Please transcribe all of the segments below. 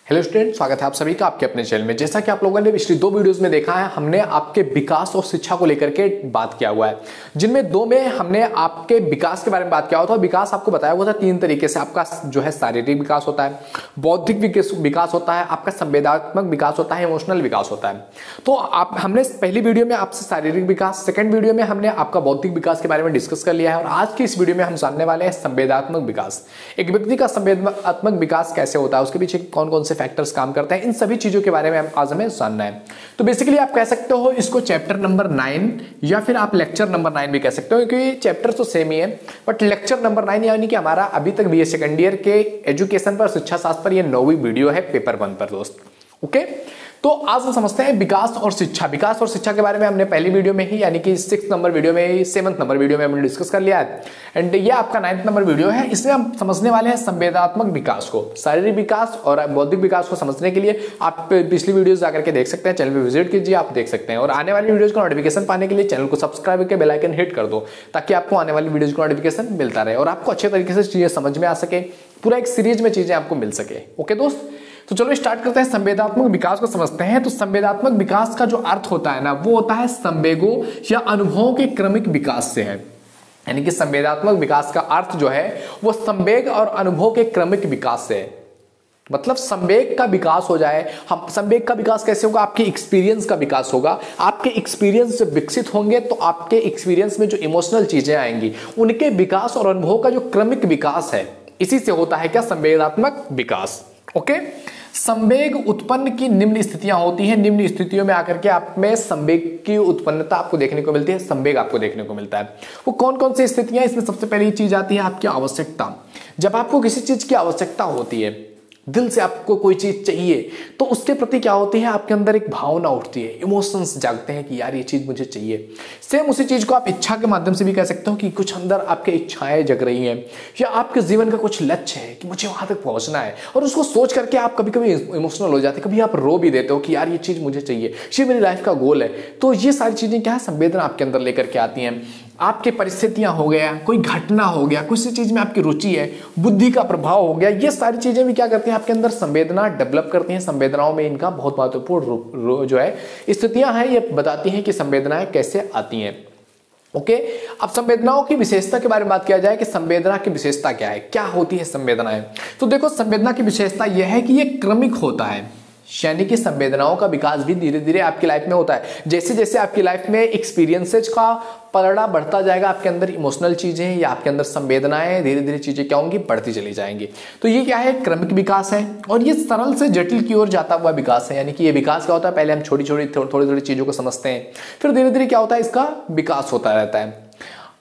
Hello student, स्वागत है आप सभी का आपके अपने चैनल में। जैसा कि आप लोगों ने पिछली दो वीडियोस में देखा है, हमने आपके विकास और शिक्षा को लेकर के बात किया हुआ है, जिनमें दो में हमने आपके विकास के बारे में बात किया हुआ था। विकास आपको बताया हुआ था तीन तरीके से। आपका जो है शारीरिक विकास होता है, बौद्धिक विकास होता है, आपका संवेदनात्मक विकास होता है, इमोशनल विकास होता है। तो हमने पहली वीडियो में आपसे शारीरिक विकास, सेकेंड वीडियो में हमने आपका बौद्धिक विकास के बारे में डिस्कस कर लिया है, और आज की इस वीडियो में हम जानने वाले हैं संवेदनात्मक विकास। एक व्यक्ति का संवेदनात्मक विकास कैसे होता है, उसके पीछे कौन कौन से फैक्टर्स काम करते हैं, इन सभी चीजों के बारे में आज हमें जानना है। तो बेसिकली आप कह सकते हो इसको चैप्टर नंबर 9 या फिर आप लेक्चर नंबर 9 भी कह सकते हो, क्योंकि चैप्टर तो सेम ही है, बट लेक्चर नंबर 9 यानी कि हमारा अभी तक बीए सेकंड ईयर के एजुकेशन पर, शिक्षा शास्त्र पर, यह 9वीं वीडियो है पेपर 1 पर दोस्त। ओके, तो आज हम समझते हैं विकास और शिक्षा। विकास और शिक्षा के बारे में हमने पहली वीडियो में ही, यानी कि 6 नंबर वीडियो में, 7 नंबर वीडियो में हमने डिस्कस कर लिया है, एंड ये आपका 9th नंबर वीडियो है। इसमें हम समझने वाले हैं संवेदनात्मक विकास को। शारीरिक विकास और बौद्धिक विकास को समझने के लिए आप पिछली वीडियोस जाकर के देख सकते हैं, चैनल पे विजिट कीजिए, आप देख सकते हैं। और आने वाली वीडियोस का नोटिफिकेशन पाने के लिए चैनल को सब्सक्राइब करके बेल आइकन हिट कर दो, ताकि आपको आने वाली वीडियोस का नोटिफिकेशन मिलता रहे और आपको अच्छे तरीके से चीजें समझ में आ सके, पूरा एक सीरीज में चीजें आपको मिल सके। ओके दोस्त, तो चलो स्टार्ट करते हैं, संवेदनात्मक विकास को समझते हैं। तो संवेदनात्मक विकास का जो अर्थ होता है ना, वो होता है संवेगों या अनुभवों के क्रमिक विकास से है। यानी कि संवेदनात्मक विकास का अर्थ जो है वो संवेग और अनुभव के क्रमिक विकास से है। मतलब संवेग का विकास हो जाए। हम संवेग का विकास कैसे होगा? आपके एक्सपीरियंस का विकास होगा। आपके एक्सपीरियंस जब विकसित होंगे तो आपके एक्सपीरियंस में जो इमोशनल चीजें आएंगी, उनके विकास और अनुभव का जो क्रमिक विकास है, इसी से होता है क्या? संवेदनात्मक विकास। ओके, संवेग उत्पन्न की निम्न स्थितियां होती हैं। निम्न स्थितियों में आकर के आप में संवेग की उत्पन्नता आपको देखने को मिलती है, संवेग आपको देखने को मिलता है। वो कौन कौन सी स्थितियां? इसमें सबसे पहली चीज आती है आपकी आवश्यकता। जब आपको किसी चीज की आवश्यकता होती है, दिल से आपको कोई चीज चाहिए, तो उसके प्रति क्या होती है? आपके अंदर एक भावना उठती है, इमोशंस जागते हैं कि यार ये चीज मुझे चाहिए। सेम उसी चीज को आप इच्छा के माध्यम से भी कह सकते हो कि कुछ अंदर आपके इच्छाएं जग रही हैं, या आपके जीवन का कुछ लक्ष्य है कि मुझे वहां तक पहुंचना है, और उसको सोच करके आप कभी कभी इमोशनल हो जाते हैं, कभी आप रो भी देते हो कि यार ये चीज मुझे चाहिए, ये मेरी लाइफ का गोल है। तो ये सारी चीजें क्या है? संवेदना आपके अंदर लेकर के आती हैं। आपके परिस्थितियां हो गया, कोई घटना हो गया, किसी चीज में आपकी रुचि है, बुद्धि का प्रभाव हो गया, ये सारी चीजें भी क्या करती हैं? आपके अंदर संवेदना डेवलप करती हैं। संवेदनाओं में इनका बहुत महत्वपूर्ण जो है स्थितियां हैं, ये बताती हैं कि संवेदनाएं कैसे आती हैं। ओके, अब संवेदनाओं की विशेषता के बारे में बात किया जाए कि संवेदना की विशेषता क्या है, क्या होती है संवेदनाएं। तो देखो, संवेदना की विशेषता यह है कि यह क्रमिक होता है, यानी कि संवेदनाओं का विकास भी धीरे धीरे आपकी लाइफ में होता है। जैसे जैसे आपकी लाइफ में एक्सपीरियंसेस का पलड़ा बढ़ता जाएगा, आपके अंदर इमोशनल चीजें या आपके अंदर संवेदनाएं, धीरे धीरे चीजें क्या होंगी? बढ़ती चली जाएंगी। तो ये क्या है? क्रमिक विकास है, और ये सरल से जटिल की ओर जाता हुआ विकास है। यानी कि ये विकास क्या होता है? पहले हम छोटी थोड़ी चीजों को समझते हैं, फिर धीरे धीरे क्या होता है? इसका विकास होता रहता है।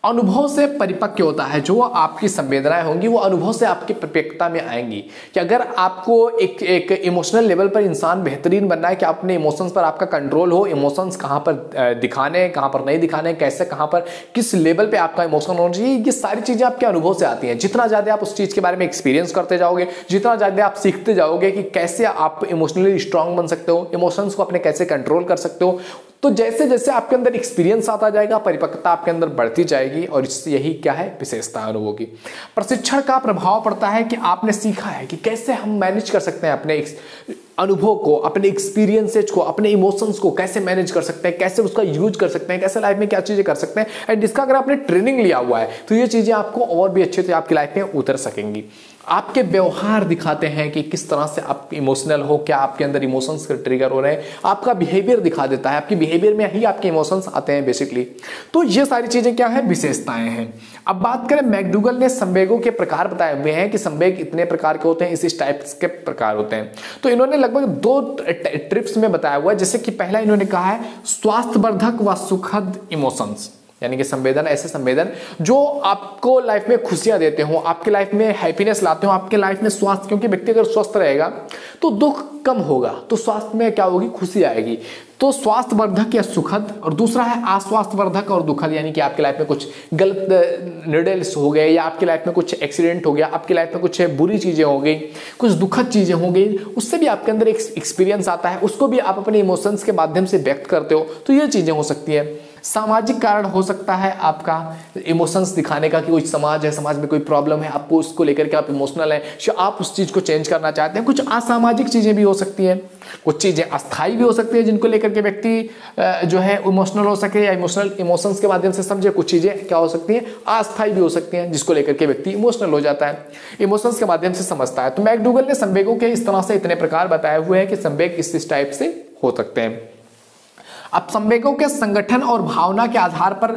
अनुभव से परिपक्व होता है। जो आपकी संवेदनाएं होंगी वो अनुभव से आपकी परिपक्वता में आएंगी, कि अगर आपको एक इमोशनल लेवल पर इंसान बेहतरीन बनना है, कि अपने इमोशंस पर आपका कंट्रोल हो, इमोशंस कहां पर दिखाने, कहां पर नहीं दिखाने, कैसे, कहां पर, किस लेवल पे आपका इमोशन होना चाहिए, ये सारी चीजें आपके अनुभव से आती हैं। जितना ज्यादा आप उस चीज के बारे में एक्सपीरियंस करते जाओगे, जितना ज्यादा आप सीखते जाओगे कि कैसे आप इमोशनली स्ट्रांग बन सकते हो, इमोशंस को अपने कैसे कंट्रोल कर सकते हो, तो जैसे जैसे आपके अंदर एक्सपीरियंस आता जाएगा, परिपक्वता आपके अंदर बढ़ती जाएगी, और इससे यही क्या है? विशेषता अनुभव की। प्रशिक्षण का प्रभाव पड़ता है कि आपने सीखा है कि कैसे हम मैनेज कर सकते हैं अपने अनुभव को, अपने एक्सपीरियंसेस को, अपने इमोशंस को कैसे मैनेज कर सकते हैं, कैसे उसका यूज कर सकते हैं, कैसे लाइफ में क्या चीजें कर सकते हैं। एंड इसका अगर आपने ट्रेनिंग लिया हुआ है तो ये चीजें आपको और भी अच्छे से आपकी लाइफ में उतर सकेंगी। आपके व्यवहार दिखाते हैं कि किस तरह से आप इमोशनल हो, क्या आपके अंदर इमोशंस के ट्रिगर हो रहे हैं। आपका बिहेवियर दिखा देता है, आपके बिहेवियर में ही आपके इमोशंस आते हैं बेसिकली। तो ये सारी चीजें क्या है? विशेषताएं हैं। अब बात करें, मैकडूगल ने संवेगों के प्रकार बताए हुए हैं कि संवेग इतने प्रकार के होते हैं, इस टाइप्स के प्रकार होते हैं। तो इन्होंने लगभग 2 ट्रिप्स में बताया हुआ है। जैसे कि पहला इन्होंने कहा है स्वास्थ्यवर्धक व सुखद इमोशंस, यानी कि संवेदन, ऐसे संवेदन जो आपको लाइफ में खुशियां देते हो, आपके लाइफ में हैप्पीनेस लाते हो, आपके लाइफ में स्वास्थ्य, क्योंकि व्यक्ति अगर स्वस्थ रहेगा तो दुख कम होगा, तो स्वास्थ्य में क्या होगी? खुशी आएगी। तो स्वास्थ्यवर्धक या सुखद, और दूसरा है अस्वास्थ्यवर्धक और दुखद, यानी कि आपके लाइफ में कुछ गलत निर्णय हो गए, या आपकी लाइफ में कुछ एक्सीडेंट हो गया, आपकी लाइफ में कुछ बुरी चीजें हो गई, कुछ दुखद चीजें हो गई, उससे भी आपके अंदर एक एक्सपीरियंस आता है, उसको भी आप अपने इमोशंस के माध्यम से व्यक्त करते हो। तो ये चीजें हो सकती है। सामाजिक कारण हो सकता है आपका इमोशंस दिखाने का, कि कोई समाज है, समाज में कोई प्रॉब्लम है, आपको उसको लेकर के आप इमोशनल है, आप उस चीज को चेंज करना चाहते हैं। कुछ असामाजिक चीजें भी हो सकती हैं, कुछ चीजें अस्थायी भी हो सकती है जिनको लेकर के व्यक्ति जो है इमोशनल हो सके या इमोशंस के माध्यम से समझे। कुछ चीजें क्या हो सकती हैं, अस्थायी भी हो सकती हैं जिसको लेकर के व्यक्ति इमोशनल हो जाता है, इमोशंस के माध्यम से समझता है। तो मैकडूगल ने संवेगों के इस तरह से इतने प्रकार बताए हुए हैं कि संवेग इस टाइप से हो सकते हैं। अब संवेगों के संगठन और भावना के आधार पर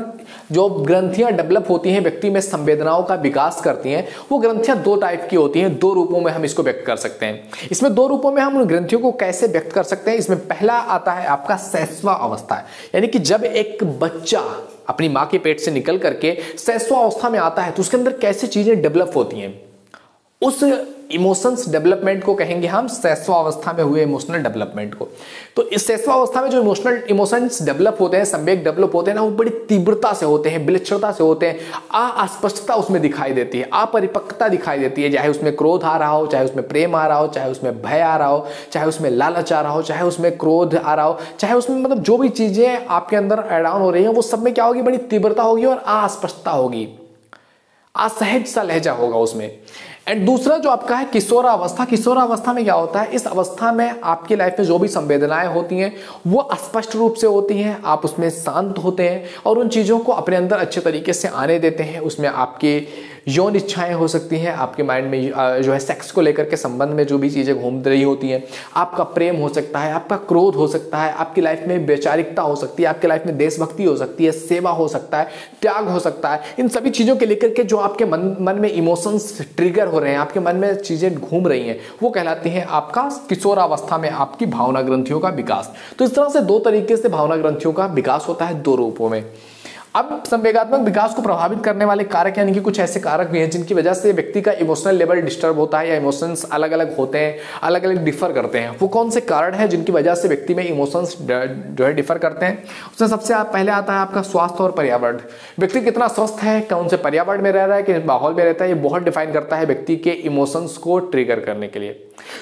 जो ग्रंथियां डेवलप होती हैं, व्यक्ति में संवेदनाओं का विकास करती हैं, वो ग्रंथियां दो टाइप की होती हैं, दो रूपों में हम इसको व्यक्त कर सकते हैं। इसमें दो रूपों में हम उन ग्रंथियों को कैसे व्यक्त कर सकते हैं, इसमें पहला आता है आपका शैशव अवस्था, यानी कि जब एक बच्चा अपनी मां के पेट से निकल करके शैशव अवस्था में आता है तो उसके अंदर कैसे चीजें डेवलप होती हैं, उस इमोशंस डेवलपमेंट को कहेंगे हम शैशव अवस्था में हुए इमोशनल डेवलपमेंट को। तो इस शैशव अवस्था में जो इमोशंस डेवलप होते हैं, संवेग डेवलप होते हैं ना, वो बड़ी तीव्रता से होते हैं, विलक्षणता से होते हैं, अस्पष्टता उसमें दिखाई देती है, अपरिपक्वता दिखाई देती है, चाहे उसमें क्रोध आ रहा हो, चाहे उसमें प्रेम आ रहा हो, चाहे उसमें भय आ रहा हो, चाहे उसमें लालच आ रहा हो, चाहे उसमें क्रोध आ रहा हो, चाहे उसमें मतलब जो भी चीजें आपके अंदर एड ऑन हो रही हैं वो सब में क्या होगी, बड़ी तीव्रता होगी और अस्पष्टता होगी, असहज सा लहजा होगा उसमें। एंड दूसरा जो आपका है किशोरावस्था, किशोरावस्था में क्या होता है, इस अवस्था में आपकी लाइफ में जो भी संवेदनाएं होती हैं वो स्पष्ट रूप से होती हैं, आप उसमें शांत होते हैं और उन चीज़ों को अपने अंदर अच्छे तरीके से आने देते हैं। उसमें आपकी यौन इच्छाएं हो सकती हैं, आपके माइंड में जो है सेक्स को लेकर के संबंध में जो भी चीज़ें घूम रही होती हैं, आपका प्रेम हो सकता है, आपका क्रोध हो सकता है, आपकी लाइफ में वैचारिकता हो सकती है, आपकी लाइफ में देशभक्ति हो सकती है, सेवा हो सकता है, त्याग हो सकता है। इन सभी चीज़ों के लेकर के जो आपके मन में इमोशंस ट्रिगर हो रहे हैं, आपके मन में चीजें घूम रही हैं, वो कहलाती हैं आपका किशोरावस्था में आपकी भावना ग्रंथियों का विकास। तो इस तरह से दो तरीके से भावना ग्रंथियों का विकास होता है, दो रूपों में। अब संवेगात्मक विकास को प्रभावित करने वाले कारक यानी कि कुछ ऐसे कारक भी हैं जिनकी वजह से व्यक्ति का इमोशनल लेवल डिस्टर्ब होता है या इमोशंस अलग अलग होते हैं, अलग अलग डिफर करते हैं। वो कौन से कारण हैं जिनकी वजह से व्यक्ति में इमोशंस जो है डिफर करते हैं? उसमें सबसे पहले आता है आपका स्वास्थ्य और पर्यावरण। व्यक्ति कितना स्वस्थ है, कौन से पर्यावरण में रह रहा है, किस माहौल में रहता है, ये बहुत डिफाइन करता है व्यक्ति के इमोशंस को ट्रिगर करने के लिए।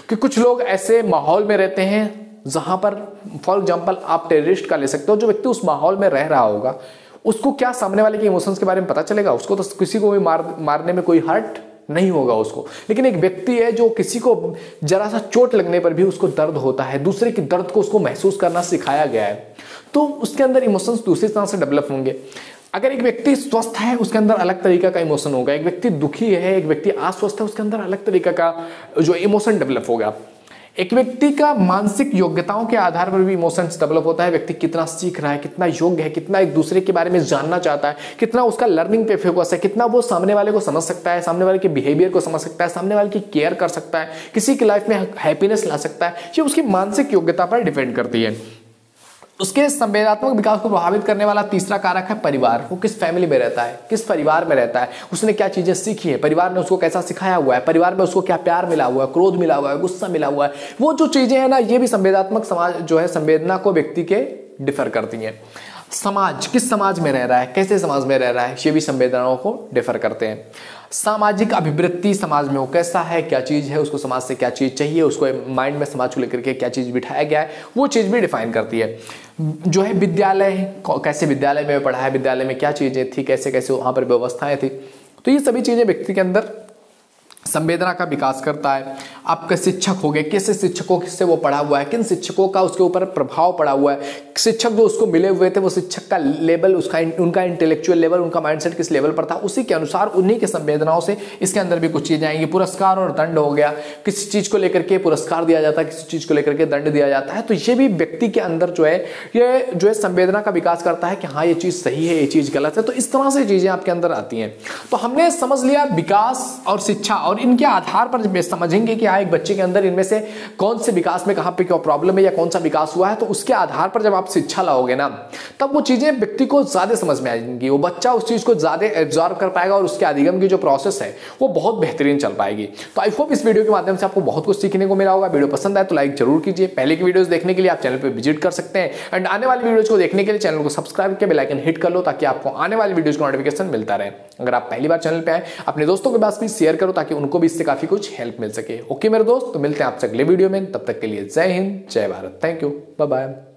कि कुछ लोग ऐसे माहौल में रहते हैं जहां पर फॉर एग्जाम्पल आप टेररिस्ट का ले सकते हो, जो व्यक्ति उस माहौल में रह रहा होगा उसको क्या सामने वाले के इमोशंस के बारे में पता चलेगा? उसको तो किसी को भी मारने में कोई हर्ट नहीं होगा उसको। लेकिन एक व्यक्ति है जो किसी को जरा सा चोट लगने पर भी उसको दर्द होता है, दूसरे की दर्द को उसको महसूस करना सिखाया गया है, तो उसके अंदर इमोशंस दूसरी तरह से डेवलप होंगे। अगर एक व्यक्ति स्वस्थ है उसके अंदर अलग तरीका का इमोशन होगा, एक व्यक्ति दुखी है, एक व्यक्ति अस्वस्थ है, उसके अंदर अलग तरीका का जो इमोशन डेवलप होगा। एक व्यक्ति का मानसिक योग्यताओं के आधार पर भी इमोशंस डेवलप होता है। व्यक्ति कितना सीख रहा है, कितना योग्य है, कितना एक दूसरे के बारे में जानना चाहता है, कितना उसका लर्निंग पे फोकस है, कितना वो सामने वाले को समझ सकता है, सामने वाले के बिहेवियर को समझ सकता है, सामने वाले की केयर कर सकता है, किसी की लाइफ में हैप्पीनेस ला सकता है। ये उसकी मानसिक योग्यता पर डिपेंड करती है। उसके संवेदनात्मक विकास को प्रभावित करने वाला तीसरा कारक है परिवार। वो किस फैमिली में रहता है, किस परिवार में रहता है, उसने क्या चीजें सीखी है, परिवार ने उसको कैसा सिखाया हुआ है, परिवार में उसको क्या प्यार मिला हुआ है, क्रोध मिला हुआ है, गुस्सा मिला हुआ है। वो जो चीजें हैं ना, ये भी संवेदनात्मक समाज जो है संवेदना को व्यक्ति के डिफर करती हैं। समाज, किस समाज में रह रहा है, कैसे समाज में रह रहा है, ये भी संवेदनाओं को डिफर करते हैं। सामाजिक अभिवृत्ति, समाज में वो कैसा है, क्या चीज़ है, उसको समाज से क्या चीज़ चाहिए, उसको माइंड में समाज को लेकर के क्या चीज़ बिठाया गया है, वो चीज़ भी डिफाइन करती है। जो है विद्यालय, कैसे विद्यालय में पढ़ा है, विद्यालय में क्या चीज़ें थी, कैसे कैसे वहाँ पर व्यवस्थाएं थी, तो ये सभी चीज़ें व्यक्ति के अंदर संवेदना का विकास करता है। आपके शिक्षक हो गए, कैसे शिक्षकों से वो पढ़ा हुआ है, किन शिक्षकों का उसके ऊपर प्रभाव पड़ा हुआ है, शिक्षक जो उसको मिले हुए थे वो शिक्षक का लेवल, उसका उनका इंटेलेक्चुअल लेवल, उनका माइंडसेट किस लेवल पर था, उसी के अनुसार उन्हीं के संवेदनाओं से इसके अंदर भी कुछ चीजें आएंगी। पुरस्कार और दंड हो गया, किसी चीज को लेकर के पुरस्कार दिया जाता है, किसी चीज को लेकर के दंड दिया जाता है, तो ये भी व्यक्ति के अंदर जो है ये जो है संवेदना का विकास करता है कि हाँ ये चीज सही है, ये चीज गलत है। तो इस तरह से चीजें आपके अंदर आती हैं। तो हमने समझ लिया विकास और शिक्षा, और इनके आधार पर जब समझेंगे कि हाँ एक बच्चे के अंदर इनमें से कौन से विकास में कहाँ पे क्या प्रॉब्लम है या कौन सा विकास हुआ है, तो उसके आधार पर जब आप शिक्षा लाओगे ना, तब वो चीजें व्यक्ति को ज्यादा समझ में आएंगी, वो बच्चा उस चीज को ज्यादा एब्जॉर्व कर पाएगा और उसके अधिगम की जो प्रोसेस है वो बहुत बेहतरीन चल पाएगी। तो आई होप इस वीडियो के माध्यम से आपको बहुत कुछ सीखने को मिला होगा। वीडियो पसंद आए तो लाइक जरूर कीजिए। पहले की वीडियोस देखने के लिए आप चैनल पर विजिट कर सकते हैं, एंड आने वाली वीडियोज को देखने के लिए चैनल को सब्सक्राइब करके बेल आइकन हिट कर लो ताकि आपको आने वाली वीडियोज का नोटिफिकेशन मिलता रहे। अगर आप पहली बार चैनल पे आए, अपने दोस्तों के पास भी शेयर करो ताकि उनको भी इससे काफी कुछ हेल्प मिल सके। ओके मेरे दोस्त, तो मिलते हैं आपसे अगले वीडियो में, तब तक के लिए जय हिंद, जय Bharat, thank you, bye bye.